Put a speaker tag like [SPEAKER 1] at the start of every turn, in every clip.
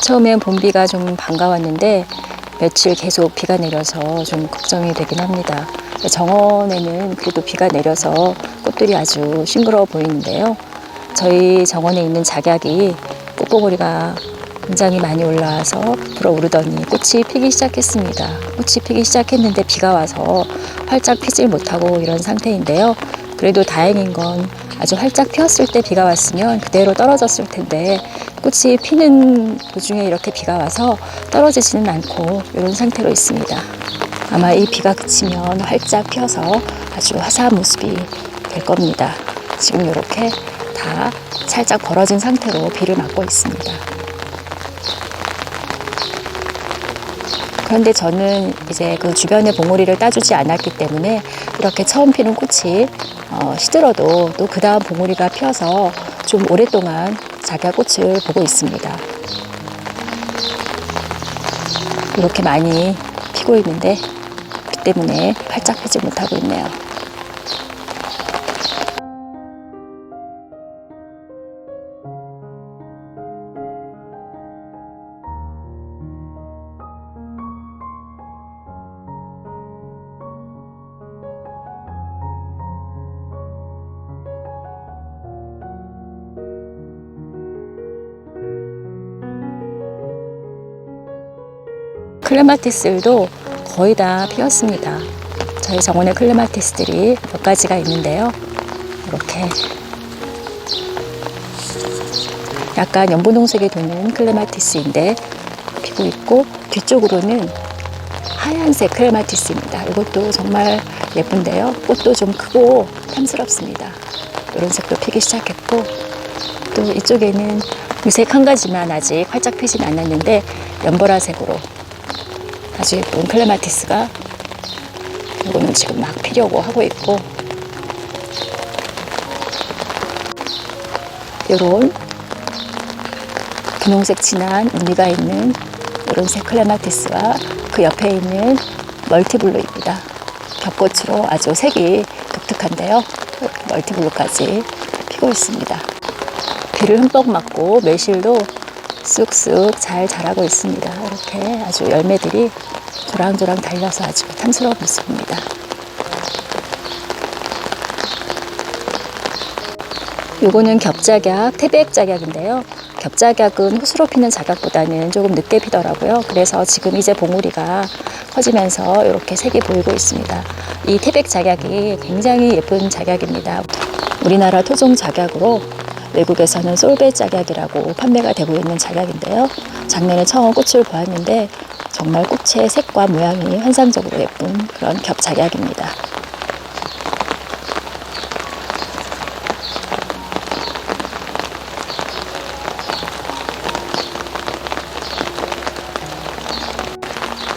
[SPEAKER 1] 처음엔 봄비가 좀 반가웠는데 며칠 계속 비가 내려서 좀 걱정이 되긴 합니다. 정원에는 그래도 비가 내려서 꽃들이 아주 싱그러워 보이는데요. 저희 정원에 있는 작약이 꽃봉오리가 굉장히 많이 올라와서 불어오르더니 꽃이 피기 시작했습니다. 꽃이 피기 시작했는데 비가 와서 활짝 피질 못하고 이런 상태인데요. 그래도 다행인 건 아주 활짝 피었을 때 비가 왔으면 그대로 떨어졌을 텐데 꽃이 피는 도중에 이렇게 비가 와서 떨어지지는 않고 이런 상태로 있습니다. 아마 이 비가 그치면 활짝 피어서 아주 화사한 모습이 될 겁니다. 지금 이렇게 다 살짝 벌어진 상태로 비를 맞고 있습니다. 그런데 저는 이제 그 주변의 봉오리를 따주지 않았기 때문에 이렇게 처음 피는 꽃이 시들어도 또 그 다음 봉오리가 피어서 좀 오랫동안 작약꽃을 보고 있습니다. 이렇게 많이 피고 있는데 비 때문에 활짝 피지 못하고 있네요. 클레마티스들도 거의 다 피었습니다. 저희 정원의 클레마티스들이 몇 가지가 있는데요. 이렇게 약간 연분홍색이 도는 클레마티스인데 피고 있고, 뒤쪽으로는 하얀색 클레마티스입니다. 이것도 정말 예쁜데요. 꽃도 좀 크고 탐스럽습니다. 이런 색도 피기 시작했고, 또 이쪽에는 무색 한 가지만 아직 활짝 피진 않았는데 연보라색으로 아주 예쁜 클레마티스가 이거는 지금 막 피려고 하고 있고, 이런 분홍색 진한 무늬가 있는 이런 색 클레마티스와 그 옆에 있는 멀티블루입니다. 겹꽃으로 아주 색이 독특한데요. 멀티블루까지 피고 있습니다. 비를 흠뻑 맞고 매실도 쑥쑥 잘 자라고 있습니다. 이렇게 아주 열매들이 조랑조랑 달려서 아주 탐스러운 모습입니다. 요거는 겹작약, 태백작약인데요. 겹작약은 호수로 피는 작약보다는 조금 늦게 피더라고요. 그래서 지금 이제 봉우리가 커지면서 이렇게 색이 보이고 있습니다. 이 태백작약이 굉장히 예쁜 작약입니다. 우리나라 토종 작약으로 외국에서는 솔베 작약이라고 판매가 되고 있는 작약인데요. 작년에 처음 꽃을 보았는데 정말 꽃의 색과 모양이 환상적으로 예쁜 그런 겹작약입니다.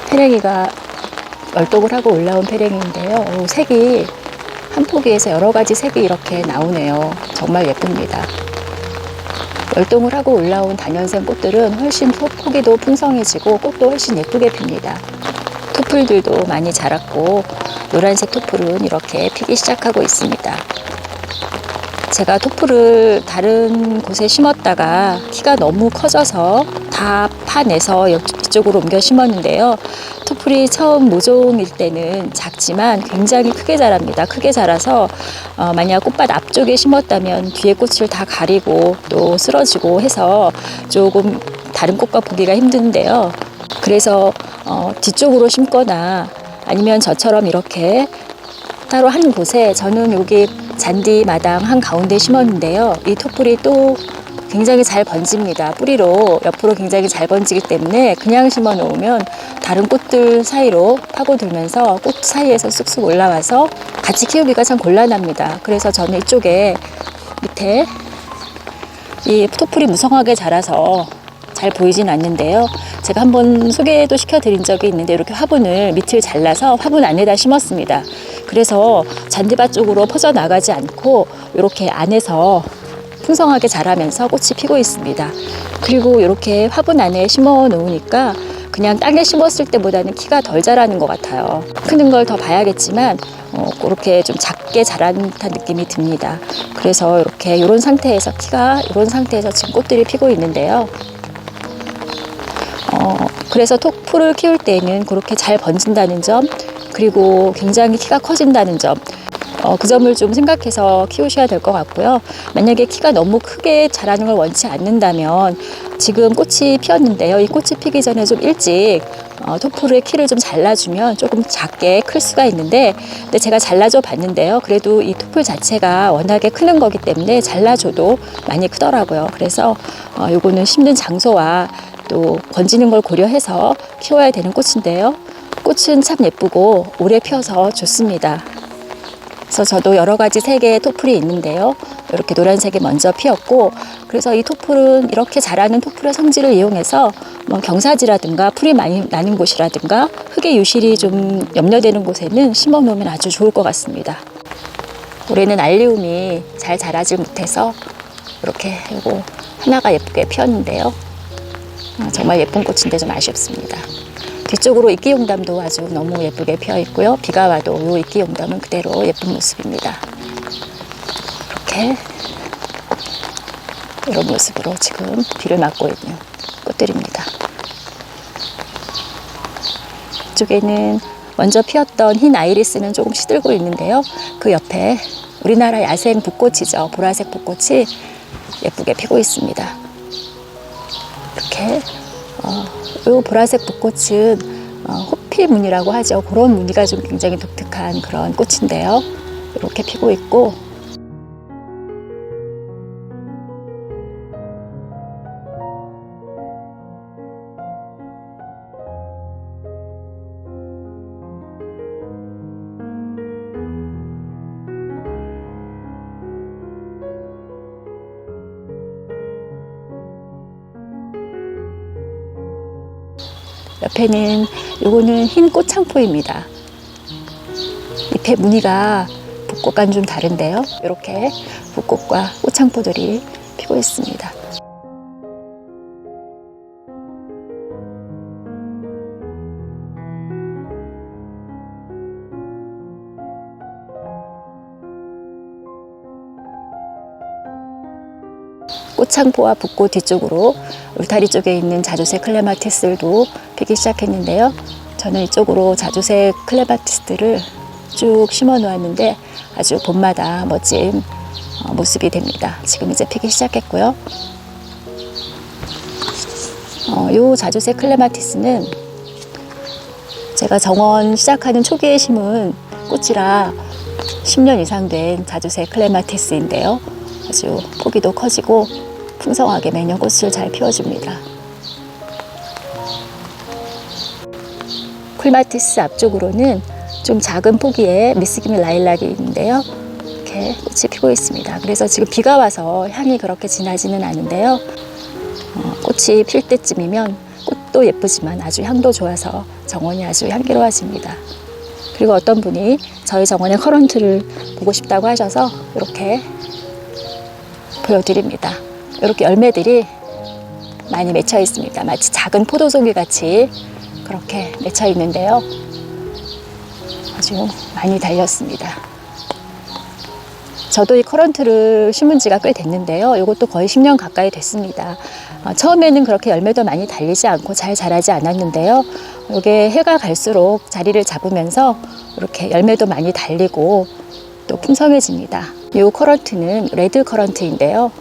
[SPEAKER 1] 페랭이가 얼독을 하고 올라온 페랭이인데요. 색이 한 포기에서 여러 가지 색이 이렇게 나오네요. 정말 예쁩니다. 열동을 하고 올라온 단연생 꽃들은 훨씬 포기도 풍성해지고 꽃도 훨씬 예쁘게 핍니다. 토플들도 많이 자랐고 노란색 토플은 이렇게 피기 시작하고 있습니다. 제가 토플을 다른 곳에 심었다가 키가 너무 커져서 다 파내서 이쪽으로 옮겨 심었는데요. 토플이 처음 모종일 때는 작지만 굉장히 크게 자랍니다. 크게 자라서 만약 꽃밭 앞쪽에 심었다면 뒤에 꽃을 다 가리고 또 쓰러지고 해서 조금 다른 꽃과 보기가 힘든데요. 그래서 뒤쪽으로 심거나 아니면 저처럼 이렇게 따로 한 곳에, 저는 여기 잔디 마당 한가운데 심었는데요. 이 토플이 또 굉장히 잘 번집니다. 뿌리로 옆으로 굉장히 잘 번지기 때문에 그냥 심어 놓으면 다른 꽃들 사이로 파고들면서 꽃 사이에서 쑥쑥 올라와서 같이 키우기가 참 곤란합니다. 그래서 저는 이쪽에 밑에 이 토플이 무성하게 자라서 잘 보이진 않는데요. 제가 한번 소개도 시켜드린 적이 있는데 이렇게 화분을 밑을 잘라서 화분 안에다 심었습니다. 그래서 잔디밭 쪽으로 퍼져나가지 않고 이렇게 안에서 풍성하게 자라면서 꽃이 피고 있습니다. 그리고 이렇게 화분 안에 심어 놓으니까 그냥 땅에 심었을 때보다는 키가 덜 자라는 것 같아요. 크는 걸 더 봐야겠지만 그렇게 좀 작게 자란 듯한 느낌이 듭니다. 그래서 이렇게 이런 상태에서 지금 꽃들이 피고 있는데요. 그래서 풀을 키울 때에는 그렇게 잘 번진다는 점, 그리고 굉장히 키가 커진다는 점, 그 점을 좀 생각해서 키우셔야 될 것 같고요. 만약에 키가 너무 크게 자라는 걸 원치 않는다면 지금 꽃이 피었는데요. 이 꽃이 피기 전에 좀 일찍 토풀의 키를 좀 잘라주면 조금 작게 클 수가 있는데, 근데 제가 잘라줘 봤는데요. 그래도 이 토풀 자체가 워낙에 크는 거기 때문에 잘라줘도 많이 크더라고요. 그래서 요거는 심는 장소와 또 번지는 걸 고려해서 키워야 되는 꽃인데요. 꽃은 참 예쁘고 오래 피어서 좋습니다. 그래서 저도 여러 가지 색의 토풀이 있는데요. 이렇게 노란색이 먼저 피었고, 그래서 이 토풀은 이렇게 자라는 토풀의 성질을 이용해서 경사지라든가 풀이 많이 나는 곳이라든가 흙의 유실이 좀 염려되는 곳에는 심어 놓으면 아주 좋을 것 같습니다. 올해는 알리움이 잘 자라지 못해서 이렇게 요거 하나가 예쁘게 피었는데요. 정말 예쁜 꽃인데 좀 아쉽습니다. 뒤쪽으로 이끼용담도 아주 너무 예쁘게 피어 있고요. 비가 와도 이 이끼용담은 그대로 예쁜 모습입니다. 이렇게 이런 모습으로 지금 비를 맞고 있는 꽃들입니다. 이쪽에는 먼저 피었던 흰 아이리스는 조금 시들고 있는데요. 그 옆에 우리나라 야생 붓꽃이죠. 보라색 붓꽃이 예쁘게 피고 있습니다. 이렇게 이 보라색 붓꽃은 호피 무늬라고 하죠. 그런 무늬가 좀 굉장히 독특한 그런 꽃인데요. 이렇게 피고 있고, 옆에는 요거는 흰 꽃창포입니다. 잎의 무늬가 붓꽃과는 좀 다른데요. 이렇게 붓꽃과 꽃창포들이 피고 있습니다. 꽃창포와 붓꽃 뒤쪽으로 울타리 쪽에 있는 자주색 클레마티스들도 피기 시작했는데요. 저는 이쪽으로 자주색 클레마티스들을 쭉 심어 놓았는데 아주 봄마다 멋진 모습이 됩니다. 지금 이제 피기 시작했고요. 이 자주색 클레마티스는 제가 정원 시작하는 초기에 심은 꽃이라 10년 이상 된 자주색 클레마티스인데요. 아주 포기도 커지고 풍성하게 매년 꽃을 잘 피워줍니다. 쿨마티스 앞쪽으로는 좀 작은 포기에 미스기미 라일락이 있는데요. 이렇게 꽃이 피고 있습니다. 그래서 지금 비가 와서 향이 그렇게 진하지는 않은데요. 꽃이 필 때쯤이면 꽃도 예쁘지만 아주 향도 좋아서 정원이 아주 향기로워집니다. 그리고 어떤 분이 저희 정원의 커런트를 보고 싶다고 하셔서 이렇게 보여드립니다. 이렇게 열매들이 많이 맺혀 있습니다. 마치 작은 포도송이 같이 그렇게 맺혀 있는데요. 아주 많이 달렸습니다. 저도 이 커런트를 심은 지가 꽤 됐는데요. 이것도 거의 10년 가까이 됐습니다. 처음에는 그렇게 열매도 많이 달리지 않고 잘 자라지 않았는데요. 이게 해가 갈수록 자리를 잡으면서 이렇게 열매도 많이 달리고 또 풍성해집니다. 이 커런트는 레드 커런트인데요.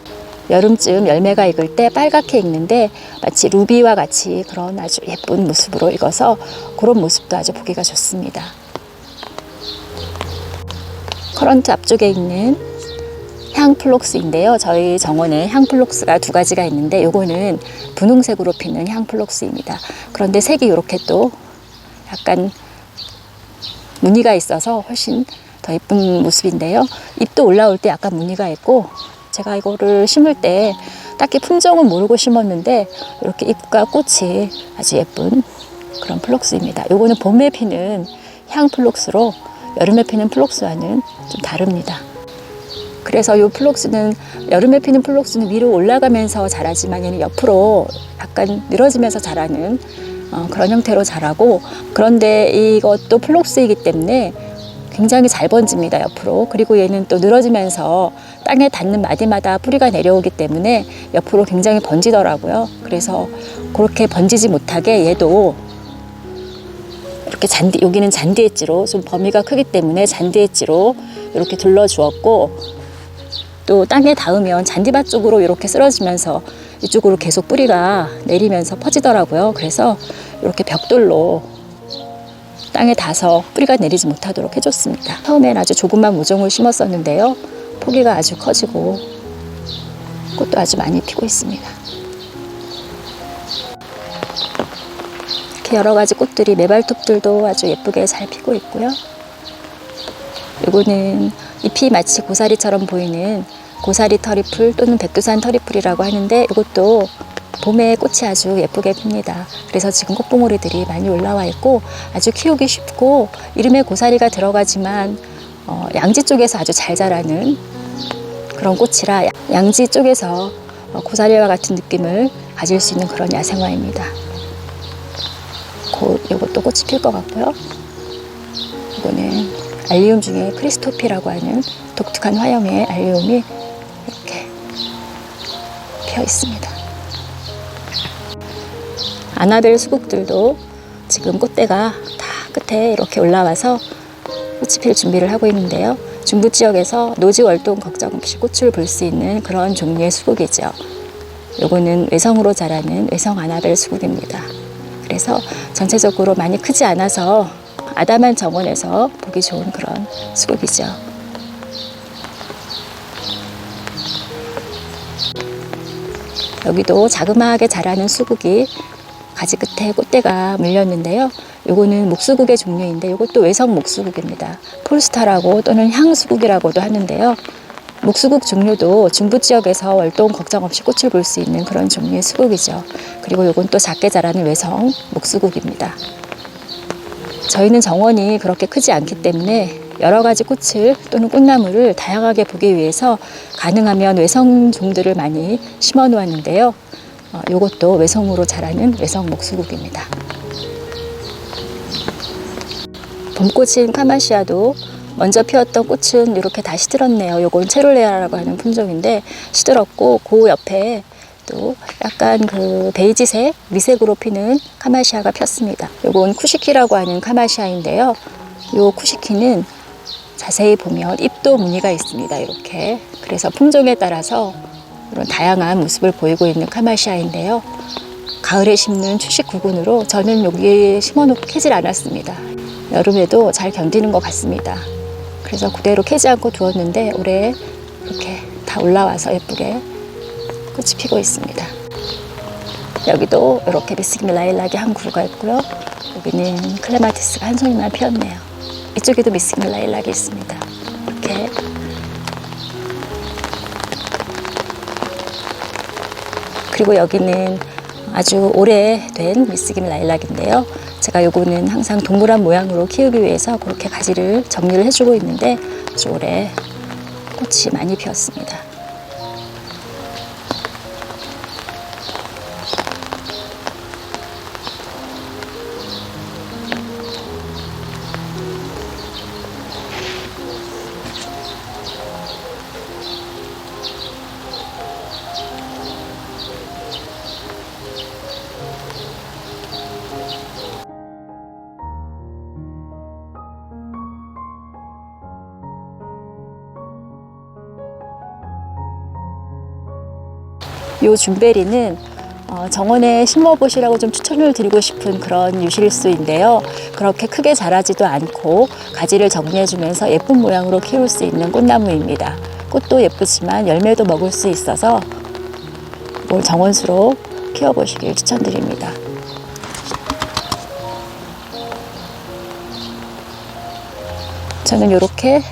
[SPEAKER 1] 여름쯤 열매가 익을 때 빨갛게 익는데 마치 루비와 같이 그런 아주 예쁜 모습으로 익어서 그런 모습도 아주 보기가 좋습니다. 커런트 앞쪽에 있는 향플록스인데요. 저희 정원에 향플록스가 두 가지가 있는데 요거는 분홍색으로 피는 향플록스입니다. 그런데 색이 이렇게 또 약간 무늬가 있어서 훨씬 더 예쁜 모습인데요. 잎도 올라올 때 약간 무늬가 있고, 제가 이거를 심을 때 딱히 품종은 모르고 심었는데 이렇게 잎과 꽃이 아주 예쁜 그런 플록스입니다. 요거는 봄에 피는 향 플록스로 여름에 피는 플록스와는 좀 다릅니다. 그래서 이 플록스는 여름에 피는 플록스는 위로 올라가면서 자라지만 얘는 옆으로 약간 늘어지면서 자라는 그런 형태로 자라고, 그런데 이것도 플록스이기 때문에 굉장히 잘 번집니다, 옆으로. 그리고 얘는 또 늘어지면서 땅에 닿는 마디마다 뿌리가 내려오기 때문에 옆으로 굉장히 번지더라고요. 그래서 그렇게 번지지 못하게 얘도 이렇게 여기는 잔디 엣지로, 좀 범위가 크기 때문에 잔디 엣지로 이렇게 둘러주었고, 또 땅에 닿으면 잔디밭 쪽으로 이렇게 쓰러지면서 이쪽으로 계속 뿌리가 내리면서 퍼지더라고요. 그래서 이렇게 벽돌로 땅에 닿아서 뿌리가 내리지 못하도록 해줬습니다. 처음엔 아주 조그만 모종을 심었었는데요. 포기가 아주 커지고 꽃도 아주 많이 피고 있습니다. 이렇게 여러 가지 꽃들이, 메발톱들도 아주 예쁘게 잘 피고 있고요. 이거는 잎이 마치 고사리처럼 보이는 고사리 터리풀 또는 백두산 터리풀이라고 하는데, 이것도 봄에 꽃이 아주 예쁘게 핍니다. 그래서 지금 꽃봉오리들이 많이 올라와 있고 아주 키우기 쉽고, 이름에 고사리가 들어가지만 양지 쪽에서 아주 잘 자라는 그런 꽃이라 양지 쪽에서 고사리와 같은 느낌을 가질 수 있는 그런 야생화입니다. 곧 이것도 꽃이 필 것 같고요. 이거는 알리움 중에 크리스토피라고 하는 독특한 화형의 알리움이 이렇게 피어 있습니다. 아나벨 수국들도 지금 꽃대가 다 끝에 이렇게 올라와서 꽃이 필 준비를 하고 있는데요. 중부 지역에서 노지 월동 걱정 없이 꽃을 볼 수 있는 그런 종류의 수국이죠. 요거는 외성으로 자라는 외성 아나벨 수국입니다. 그래서 전체적으로 많이 크지 않아서 아담한 정원에서 보기 좋은 그런 수국이죠. 여기도 자그마하게 자라는 수국이 가지 끝에 꽃대가 물렸는데요. 요거는 목수국의 종류인데, 이것도 외성 목수국입니다. 폴스타라고 또는 향수국이라고도 하는데요. 목수국 종류도 중부 지역에서 월동 걱정 없이 꽃을 볼 수 있는 그런 종류의 수국이죠. 그리고 요건 또 작게 자라는 외성 목수국입니다. 저희는 정원이 그렇게 크지 않기 때문에 여러 가지 꽃을 또는 꽃나무를 다양하게 보기 위해서 가능하면 외성 종들을 많이 심어 놓았는데요. 요것도 외성으로 자라는 외성 목수국입니다. 봄꽃인 카마시아도 먼저 피었던 꽃은 이렇게 다 시들었네요. 요건 체롤레아라고 하는 품종인데 시들었고, 그 옆에 또 약간 그 베이지색, 미색으로 피는 카마시아가 폈습니다. 요건 쿠시키라고 하는 카마시아인데요. 요 쿠시키는 자세히 보면 잎도 무늬가 있습니다. 이렇게. 그래서 품종에 따라서 이런 다양한 모습을 보이고 있는 카마시아인데요. 가을에 심는 추식 구근으로 저는 여기에 심어놓고 캐질 않았습니다. 여름에도 잘 견디는 것 같습니다. 그래서 그대로 캐지 않고 두었는데 올해 이렇게 다 올라와서 예쁘게 꽃이 피고 있습니다. 여기도 이렇게 미스김 라일락이 한 그루가 있고요. 여기는 클레마티스가 한 송이만 피었네요. 이쪽에도 미스김 라일락이 있습니다. 이렇게. 그리고 여기는 아주 오래된 미스김 라일락인데요. 제가 요거는 항상 동그란 모양으로 키우기 위해서 그렇게 가지를 정리를 해주고 있는데 아주 오래 꽃이 많이 피었습니다. 이 준베리는 정원에 심어보시라고 좀 추천을 드리고 싶은 그런 유실수인데요. 그렇게 크게 자라지도 않고 가지를 정리해주면서 예쁜 모양으로 키울 수 있는 꽃나무입니다. 꽃도 예쁘지만 열매도 먹을 수 있어서 올 정원수로 키워보시길 추천드립니다. 저는 이렇게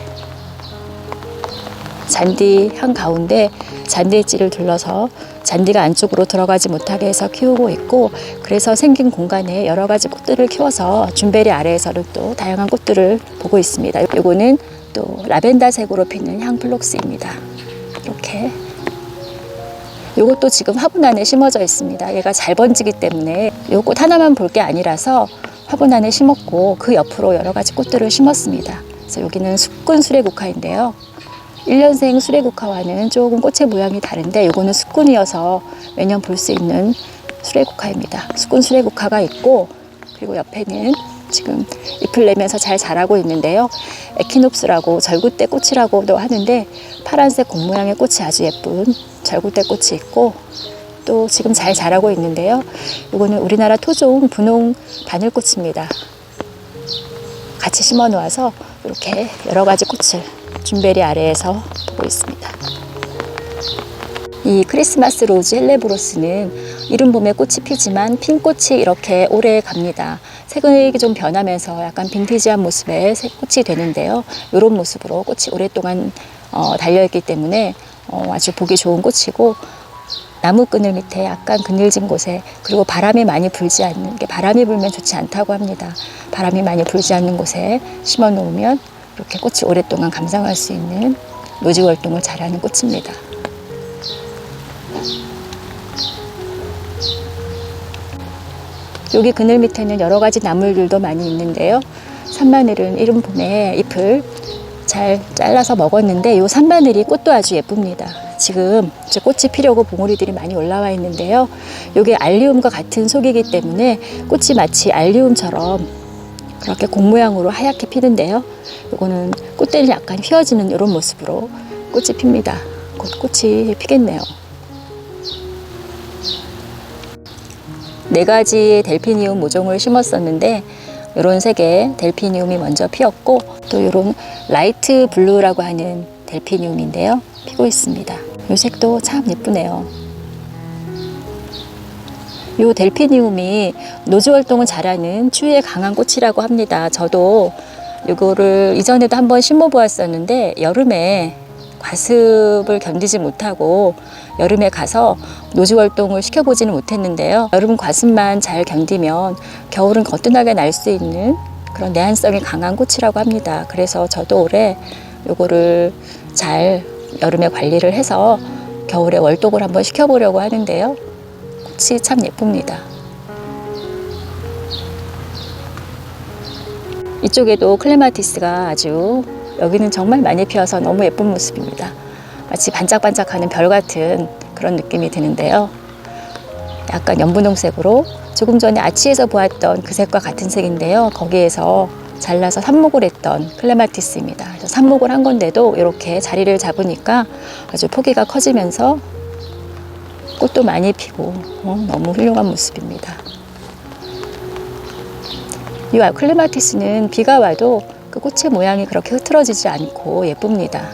[SPEAKER 1] 잔디 한가운데 잔디 엣지를 둘러서 잔디가 안쪽으로 들어가지 못하게 해서 키우고 있고, 그래서 생긴 공간에 여러 가지 꽃들을 키워서 준베리 아래에서는 또 다양한 꽃들을 보고 있습니다. 이거는 또 라벤더색으로 피는 향플록스입니다. 이렇게. 이것도 지금 화분 안에 심어져 있습니다. 얘가 잘 번지기 때문에 이 꽃 하나만 볼 게 아니라서 화분 안에 심었고 그 옆으로 여러 가지 꽃들을 심었습니다. 그래서 여기는 숙군 수레국화인데요. 1년생 수레국화와는 조금 꽃의 모양이 다른데 이거는 숙군이어서 매년 볼 수 있는 수레국화입니다. 숙군 수레국화가 있고 그리고 옆에는 지금 잎을 내면서 잘 자라고 있는데요. 에키놉스라고 절구대 꽃이라고도 하는데 파란색 공 모양의 꽃이 아주 예쁜 절구대 꽃이 있고 또 지금 잘 자라고 있는데요. 이거는 우리나라 토종 분홍 바늘꽃입니다. 같이 심어 놓아서 이렇게 여러 가지 꽃을 준베리 아래에서 보고 있습니다. 이 크리스마스 로즈 헬레브로스는 이른 봄에 꽃이 피지만 핀 꽃이 이렇게 오래 갑니다. 색이 좀 변하면서 약간 빈티지한 모습의 꽃이 되는데요. 이런 모습으로 꽃이 오랫동안 달려있기 때문에 아주 보기 좋은 꽃이고 나무 그늘 밑에 약간 그늘진 곳에 그리고 바람이 많이 불지 않는 게 바람이 불면 좋지 않다고 합니다. 바람이 많이 불지 않는 곳에 심어 놓으면 이렇게 꽃이 오랫동안 감상할 수 있는 노지 월동을 잘하는 꽃입니다. 여기 그늘 밑에는 여러 가지 나물들도 많이 있는데요. 산마늘은 이른 봄에 잎을 잘 잘라서 먹었는데 이 산마늘이 꽃도 아주 예쁩니다. 지금 이제 꽃이 피려고 봉우리들이 많이 올라와 있는데요. 이게 알리움과 같은 속이기 때문에 꽃이 마치 알리움처럼 그렇게 공 모양으로 하얗게 피는데요. 이거는 꽃대는 약간 휘어지는 이런 모습으로 꽃이 핍니다. 곧 꽃이 피겠네요. 4가지의 델피니움 모종을 심었었는데 이런 색의 델피니움이 먼저 피었고 또 이런 라이트 블루라고 하는 델피니움인데요. 피고 있습니다. 이 색도 참 예쁘네요. 이 델피니움이 노지 활동을 잘하는 추위에 강한 꽃이라고 합니다. 저도 이거를 이전에도 한번 심어 보았었는데 여름에 과습을 견디지 못하고 여름에 가서 노지 활동을 시켜보지는 못했는데요. 여름 과습만 잘 견디면 겨울은 거뜬하게 날 수 있는 그런 내한성이 강한 꽃이라고 합니다. 그래서 저도 올해 이거를 잘 여름에 관리를 해서 겨울에 월독을 한번 시켜보려고 하는데요. 꽃이 참 예쁩니다. 이쪽에도 클레마티스가 아주 여기는 정말 많이 피어서 너무 예쁜 모습입니다. 마치 반짝반짝하는 별 같은 그런 느낌이 드는데요. 약간 연분홍색으로 조금 전에 아치에서 보았던 그 색과 같은 색인데요. 거기에서 잘라서 삽목을 했던 클레마티스입니다. 그래서 삽목을 한 건데도 이렇게 자리를 잡으니까 아주 포기가 커지면서 꽃도 많이 피고 너무 훌륭한 모습입니다. 이 클레마티스는 비가 와도 그 꽃의 모양이 그렇게 흐트러지지 않고 예쁩니다.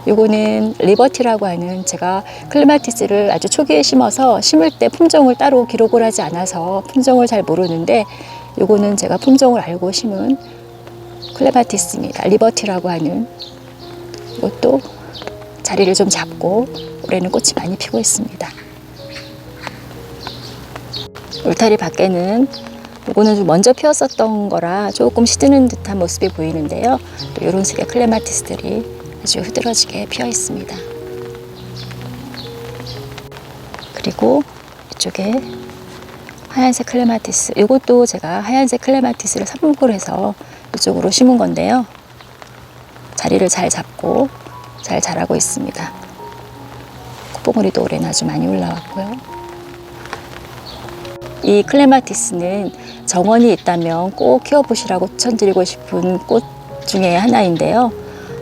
[SPEAKER 1] 요거는 리버티라고 하는 제가 클레마티스를 아주 초기에 심어서 심을 때 품종을 따로 기록을 하지 않아서 품종을 잘 모르는데 요거는 제가 품종을 알고 심은 클레마티스입니다. 리버티라고 하는 이것도 자리를 좀 잡고 올해는 꽃이 많이 피고 있습니다. 울타리 밖에는 이거는 좀 먼저 피었었던 거라 조금 시드는 듯한 모습이 보이는데요. 또 이런 색의 클레마티스들이 아주 흐드러지게 피어 있습니다. 그리고 이쪽에 하얀색 클레마티스, 이것도 제가 하얀색 클레마티스를 삽목을 해서 이쪽으로 심은 건데요. 자리를 잘 잡고 잘 자라고 있습니다. 꽃봉오리도 올해는 아주 많이 올라왔고요. 이 클레마티스는 정원이 있다면 꼭 키워보시라고 추천드리고 싶은 꽃 중에 하나인데요.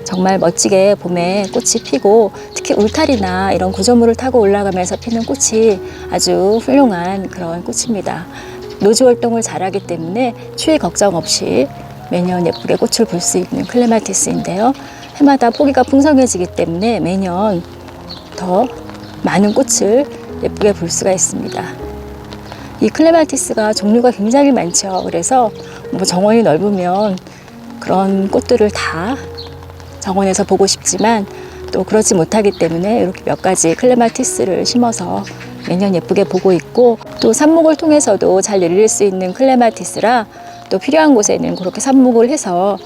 [SPEAKER 1] 정말 멋지게 봄에 꽃이 피고 특히 울타리나 이런 구조물을 타고 올라가면서 피는 꽃이 아주 훌륭한 그런 꽃입니다. 노지 활동을 잘하기 때문에 추위 걱정 없이 매년 예쁘게 꽃을 볼 수 있는 클레마티스인데요. 해마다 포기가 풍성해지기 때문에 매년 더 많은 꽃을 예쁘게 볼 수가 있습니다. 이 클레마티스가 종류가 굉장히 많죠. 그래서 뭐 정원이 넓으면 그런 꽃들을 다 정원에서 보고 싶지만 또 그렇지 못하기 때문에 이렇게 몇 가지 클레마티스를 심어서 매년 예쁘게 보고 있고 또 삽목을 통해서도 잘 늘릴 수 있는 클레마티스라 또 필요한 곳에는 그렇게 삽목을 해서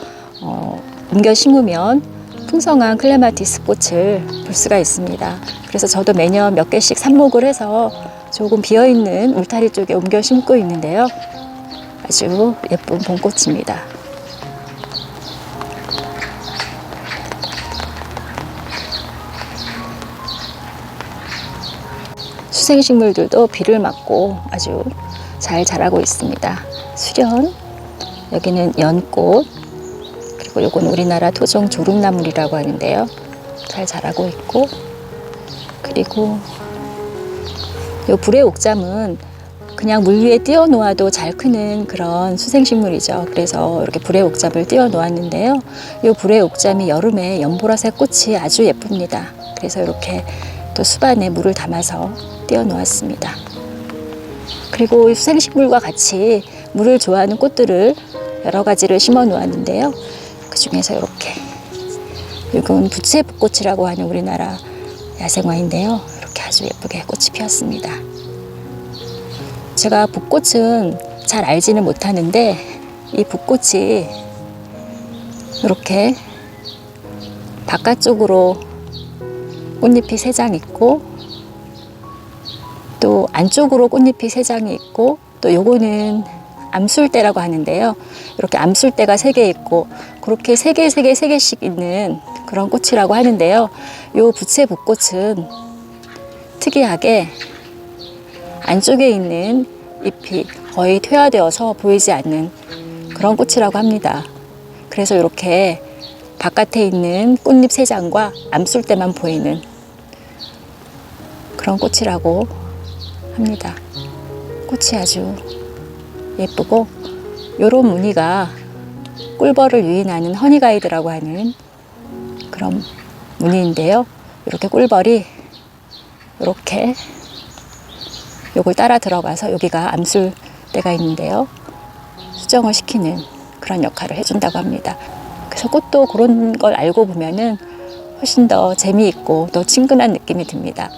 [SPEAKER 1] 옮겨 심으면 풍성한 클레마티스 꽃을 볼 수가 있습니다. 그래서 저도 매년 몇 개씩 삽목을 해서 조금 비어있는 울타리 쪽에 옮겨 심고 있는데요. 아주 예쁜 봄꽃입니다. 수생식물들도 비를 맞고 아주 잘 자라고 있습니다. 수련, 여기는 연꽃, 그리고 요건 우리나라 토종 조름나물이라고 하는데요. 잘 자라고 있고, 그리고 요 불의 옥잠은 그냥 물 위에 띄워 놓아도 잘 크는 그런 수생식물이죠. 그래서 이렇게 불의 옥잠을 띄워 놓았는데요. 요 불의 옥잠이 여름에 연보라색 꽃이 아주 예쁩니다. 그래서 이렇게 또 수반에 물을 담아서 띄워 놓았습니다. 그리고 수생식물과 같이 물을 좋아하는 꽃들을 여러 가지를 심어 놓았는데요. 그 중에서 이렇게, 이건 부채붓꽃이라고 하는 우리나라 야생화인데요. 이렇게 아주 예쁘게 꽃이 피었습니다. 제가 붓꽃은 잘 알지는 못하는데 이 붓꽃이 이렇게 바깥쪽으로 꽃잎이 3장 있고, 또 안쪽으로 꽃잎이 3장이 있고, 또 요거는 암술대라고 하는데요. 이렇게 암술대가 3개 있고, 그렇게 3개씩 있는 그런 꽃이라고 하는데요. 요 부채붓꽃은 특이하게 안쪽에 있는 잎이 거의 퇴화되어서 보이지 않는 그런 꽃이라고 합니다. 그래서 이렇게 바깥에 있는 꽃잎 3장과 암술대만 보이는 그런 꽃이라고 합니다. 꽃이 아주 예쁘고, 요런 무늬가 꿀벌을 유인하는 허니가이드라고 하는 그런 무늬인데요. 이렇게 꿀벌이 이렇게 요걸 따라 들어가서 여기가 암술대가 있는데요. 수정을 시키는 그런 역할을 해준다고 합니다. 그래서 꽃도 그런 걸 알고 보면은 훨씬 더 재미있고 더 친근한 느낌이 듭니다.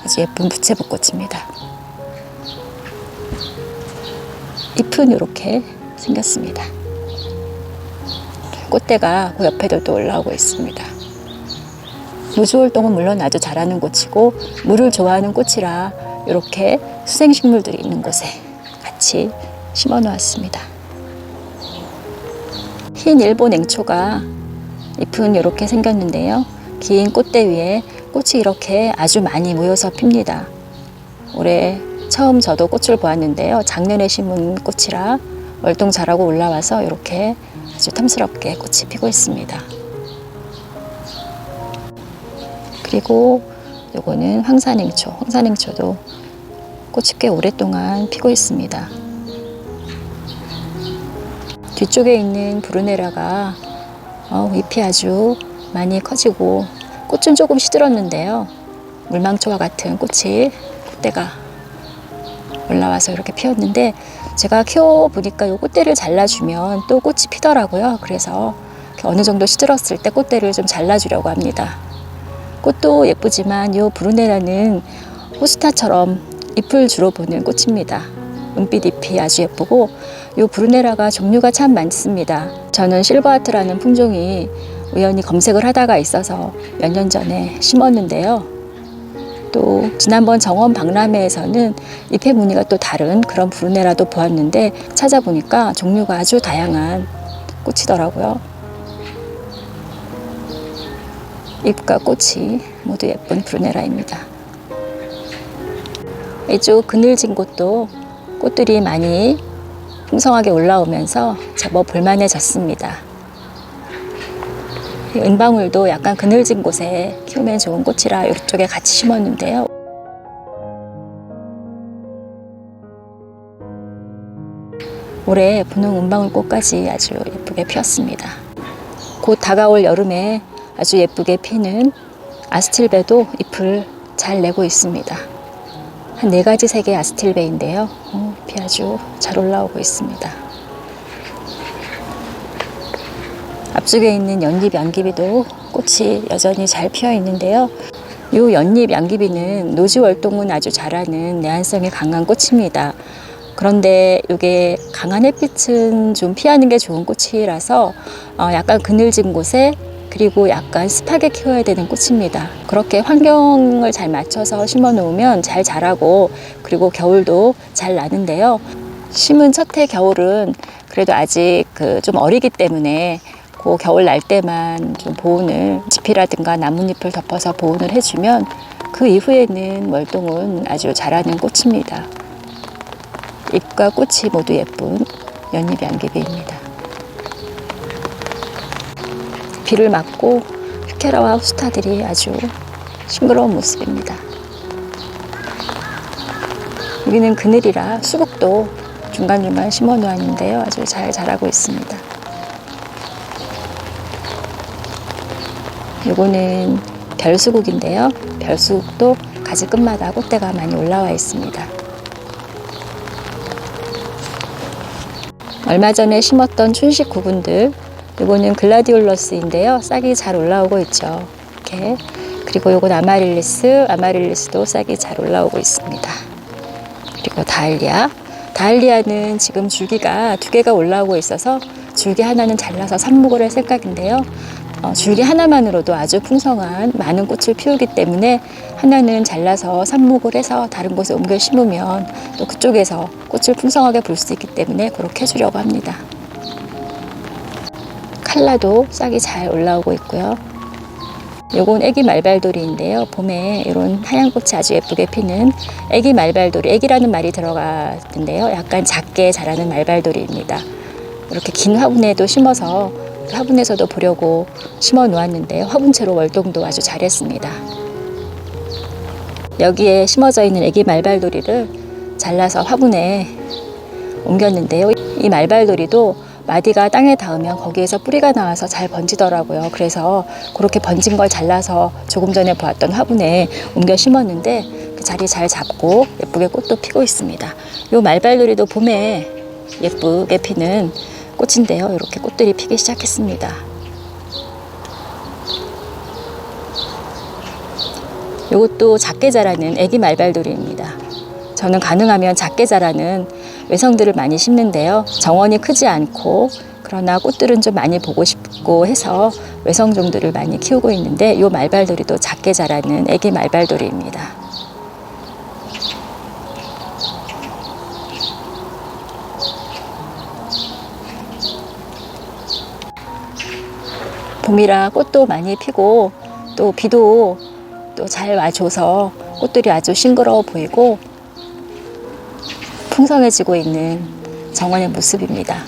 [SPEAKER 1] 아주 예쁜 부채붓꽃입니다. 잎은 이렇게 생겼습니다. 꽃대가 그 옆에도 또 올라오고 있습니다. 무주월동은 물론 아주 잘하는 꽃이고, 물을 좋아하는 꽃이라 이렇게 수생식물들이 있는 곳에 같이 심어 놓았습니다. 흰 일본 앵초가 잎은 이렇게 생겼는데요. 긴 꽃대 위에 꽃이 이렇게 아주 많이 모여서 핍니다. 올해 처음 저도 꽃을 보았는데요. 작년에 심은 꽃이라 월동 자라고 올라와서 이렇게 아주 탐스럽게 꽃이 피고 있습니다. 그리고 요거는 황산앵초. 황산앵초도 꽃이 꽤 오랫동안 피고 있습니다. 뒤쪽에 있는 브루네라가 잎이 아주 많이 커지고 꽃은 조금 시들었는데요. 물망초와 같은 꽃대가 올라와서 이렇게 피었는데, 제가 키워보니까 이 꽃대를 잘라주면 또 꽃이 피더라고요. 그래서 어느 정도 시들었을 때 꽃대를 좀 잘라주려고 합니다. 꽃도 예쁘지만 이 브루네라는 호스타처럼 잎을 주로 보는 꽃입니다. 은빛 잎이 아주 예쁘고, 이 브루네라가 종류가 참 많습니다. 저는 실버하트라는 품종이 우연히 검색을 하다가 있어서 몇 년 전에 심었는데요. 또 지난번 정원 박람회에서는 잎의 무늬가 또 다른 그런 브루네라도 보았는데, 찾아보니까 종류가 아주 다양한 꽃이더라고요. 잎과 꽃이 모두 예쁜 브루네라입니다. 이쪽 그늘진 곳도 꽃들이 많이 풍성하게 올라오면서 제법 볼만해졌습니다. 은방울도 약간 그늘진 곳에 키우면 좋은 꽃이라 이쪽에 같이 심었는데요. 올해 분홍 은방울꽃까지 아주 예쁘게 피었습니다. 곧 다가올 여름에 아주 예쁘게 피는 아스틸베도 잎을 잘 내고 있습니다. 한 4가지 색의 아스틸베인데요. 잎이 아주 잘 올라오고 있습니다. 앞쪽에 있는 연잎 양귀비도 꽃이 여전히 잘 피어 있는데요. 이 연잎 양귀비는 노지월동은 아주 잘하는 내한성이 강한 꽃입니다. 그런데 이게 강한 햇빛은 좀 피하는 게 좋은 꽃이라서 약간 그늘진 곳에 그리고 약간 습하게 키워야 되는 꽃입니다. 그렇게 환경을 잘 맞춰서 심어 놓으면 잘 자라고 그리고 겨울도 잘 나는데요. 심은 첫 해 겨울은 그래도 아직 좀 어리기 때문에 그 겨울 날 때만 좀 보온을 지피라든가 나뭇잎을 덮어서 보온을 해주면 그 이후에는 월동은 아주 자라는 꽃입니다. 잎과 꽃이 모두 예쁜 연잎 양귀비입니다. 비를 맞고 휘케라와 호스타들이 아주 싱그러운 모습입니다. 여기는 그늘이라 수국도 중간중간 심어 놓았는데요. 아주 잘 자라고 있습니다. 요거는 별수국인데요. 별수국도 가지 끝마다 꽃대가 많이 올라와 있습니다. 얼마 전에 심었던 춘식 구근들, 요거는 글라디올러스인데요. 싹이 잘 올라오고 있죠. 이렇게. 그리고 요건 아마릴리스도 싹이 잘 올라오고 있습니다. 그리고 다알리아는 지금 줄기가 2개가 올라오고 있어서 줄기 하나는 잘라서 삽목을 할 생각인데요. 줄기 하나만으로도 아주 풍성한 많은 꽃을 피우기 때문에 하나는 잘라서 삽목을 해서 다른 곳에 옮겨 심으면 또 그쪽에서 꽃을 풍성하게 볼 수 있기 때문에 그렇게 해주려고 합니다. 칼라도 싹이 잘 올라오고 있고요. 요건 애기 말발돌이인데요. 봄에 이런 하얀 꽃이 아주 예쁘게 피는 애기 말발돌이, 애기라는 말이 들어가는데요. 약간 작게 자라는 말발돌이입니다. 이렇게 긴 화분에도 심어서 화분에서도 보려고 심어 놓았는데 화분채로 월동도 아주 잘했습니다. 여기에 심어져 있는 애기 말발돌이를 잘라서 화분에 옮겼는데요. 이 말발돌이도 마디가 땅에 닿으면 거기에서 뿌리가 나와서 잘 번지더라고요. 그래서 그렇게 번진 걸 잘라서 조금 전에 보았던 화분에 옮겨 심었는데 그 자리 잘 잡고 예쁘게 꽃도 피고 있습니다. 이 말발돌이도 봄에 예쁘게 피는 꽃인데요. 이렇게 꽃들이 피기 시작했습니다. 이것도 작게 자라는 애기 말발돌이입니다. 저는 가능하면 작게 자라는 외성들을 많이 심는데요. 정원이 크지 않고 그러나 꽃들은 좀 많이 보고 싶고 해서 외성종들을 많이 키우고 있는데 이 말발돌이도 작게 자라는 애기 말발돌이입니다. 봄이라 꽃도 많이 피고 또 비도 또 잘 와줘서 꽃들이 아주 싱그러워 보이고 풍성해지고 있는 정원의 모습입니다.